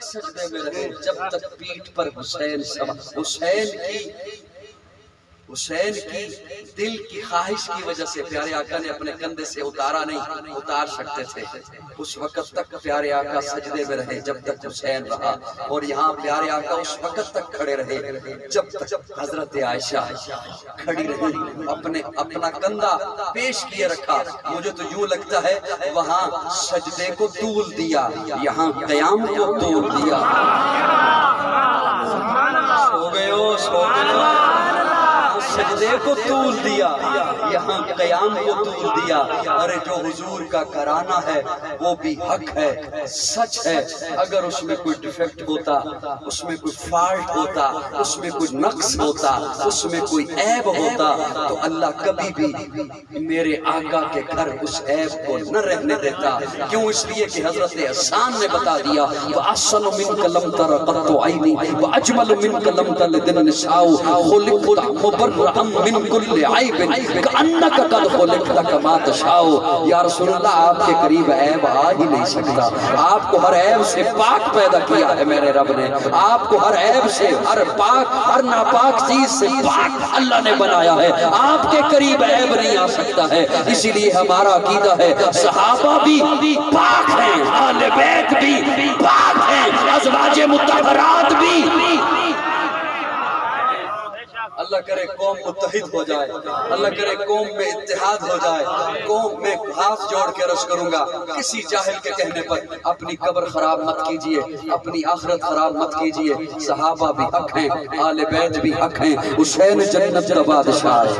تک سجدے میں رہے جب تک پیٹھ پر حسین کی دل کی خواہش کی وجہ سے پیارے آقا نے اپنے کندھے سے اتارا نہیں، اتار سکتے تھے، اس وقت تک پیارے آقا سجدے میں رہے جب تک حسین رہا، اور یہاں پیارے آقا اس وقت تک کھڑے رہے جب تک حضرت عائشہ کھڑی رہی، اپنا کندھا پیش کیے رکھا۔ مجھے تو یوں لگتا ہے وہاں سجدے کو طول دیا، یہاں قیام کو طول دیا۔ سو گئے ہو، سو گئے ہو، سجدے کو طول دیا، یہاں قیام کو طول دیا۔ اور جو حضور کا کرانہ ہے وہ بھی حق ہے، سچ ہے۔ اگر اس میں کوئی ڈیفیکٹ ہوتا، اس میں کوئی فالٹ ہوتا، اس میں کوئی نقص ہوتا، اس میں کوئی عیب ہوتا، تو اللہ کبھی بھی میرے آقا کے گھر اس عیب کو نہ رہنے دیتا۔ کیوں؟ اس لیے کہ حضرت احسان نے بتا دیا وَأَحْسَنُ مِنْكَ لَمْ تَرَ قَطُّ عَيْنِي وَأَجْمَلُ مِنْكَ لَمْ تَلِدِ النِّسَاءُ خُلِقْتَ مُبَرَّأً مِنْ كُلِّ عَيْبٍ كَأَنَّكَ قَدْ خُلِقْتَ كَمَا تَشَاءُ۔ یا رسول اللہ، آپ کے قریب عیب آ ہی نہیں سکتا، آپ کو ہر عیب سے پاک پیدا کیا ہے میرے رب نے، آپ کو ہر عیب سے، ہر پاک، ہر ناپاک چیز سے پاک اللہ نے بنایا ہے، آپ کے قریب عیب نہیں آ سکتا ہے۔ اسی لیے ہمارا عقیدہ ہے صحابہ بھی پاک ہیں، اہل بیت بھی پاک ہیں، ازواج مطہرات بھی۔ اللہ کرے قوم متحد ہو جائے، اللہ کرے قوم میں اتحاد ہو جائے۔ قوم میں ہاتھ جوڑ کے عرض کروں گا، کسی جاہل کے کہنے پر اپنی قبر خراب مت کیجئے، اپنی آخرت خراب مت کیجئے۔ صحابہ بھی حق ہیں، آل بیت بھی حق ہیں۔ حسین جنت کا بادشاہ ہے،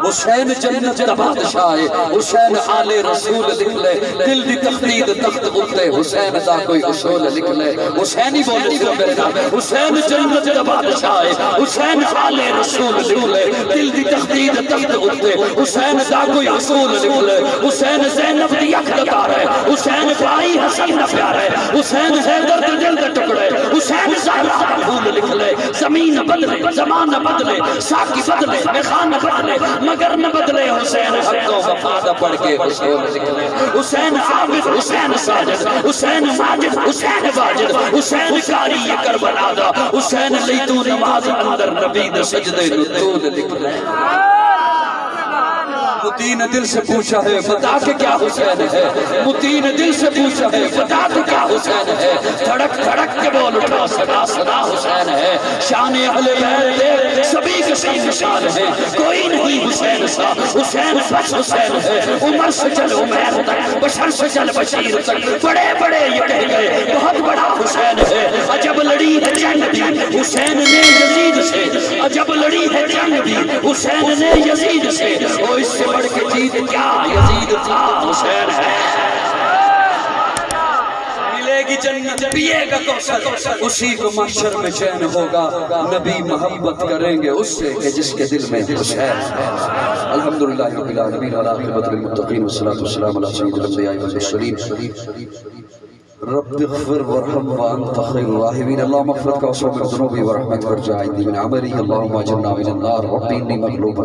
حسین جنت کا بادشاہ ہے، حسین آل رسول لکھ لے، دل دی تخدید تخت اتے حسین دا کوئی اصول لکھ لے۔ حسینی بولے گا میرے نام، حسین جنت کا بادشاہ ہے، حسین آل رسول لکھ لے، دل دی تخدید تخت اتے حسین دا کوئی اصول لکھ لے۔ حسین زینب دی اکھدار ہے، حسین بھائی حسن نہ پیار ہے، حسین حیدر دے دل دے ٹکڑے، حسین زہرا دا پھول لکھ لے۔ زمین بدلے، زمان بدلے، ساکی بدلے، میخان بدلے، مگر نہ بدلے حسین حق و وفا پڑھ کے حسین نکلے۔ حسین عابد، حسین ساجد، حسین ماجد، حسین واجد، حسین کاری کربلا دا، حسین لیتو نماز اندر نبی دے سجدے نتود نکلے۔ متی نے دل سے پوچھا ہے بتا کے کیا حسین ہے، متی نے دل سے پوچھا ہے بتا کے کیا حسین ہے۔ دھڑک دھڑک کے بول اٹھا صدا صدا حسین ہے۔ شان اہل بیت سبھی کے ساتھ نشان ہے، کوئی نہیں حسین سا، حسین بس حسین ہے۔ عمر سے چل عمیر تک، بشر سے چل بشیر تک، بڑے بڑے یہ کہہ گئے بہت بڑا حسین ہے۔ عجب لڑی ہے جنگ بھی حسین نے یزید سے، عجب لڑی ہے جنگ بھی حسین نے یزید سے، وہ اس سے بڑھ کے جیت کیا یزید تھا، حسین ہے۔ ملے گی جنت پیے گا کوثر، اسی کو محشر میں چین ہوگا، نبی محبت کریں گے اس سے کہ جس کے دل میں حسین ہے۔ الحمدللہ رب العالمین والعاقبۃ للمتقین والصلاۃ والسلام علی سید الانبیاء والمرسلین۔ رب اغفر وارحم وانت خیر الراحمین۔ اللہم اغفر کا وصوب الذنوب ورحمت ورجع عندی من عملی، اللہم اجرنا من النار، رب انی مغلوب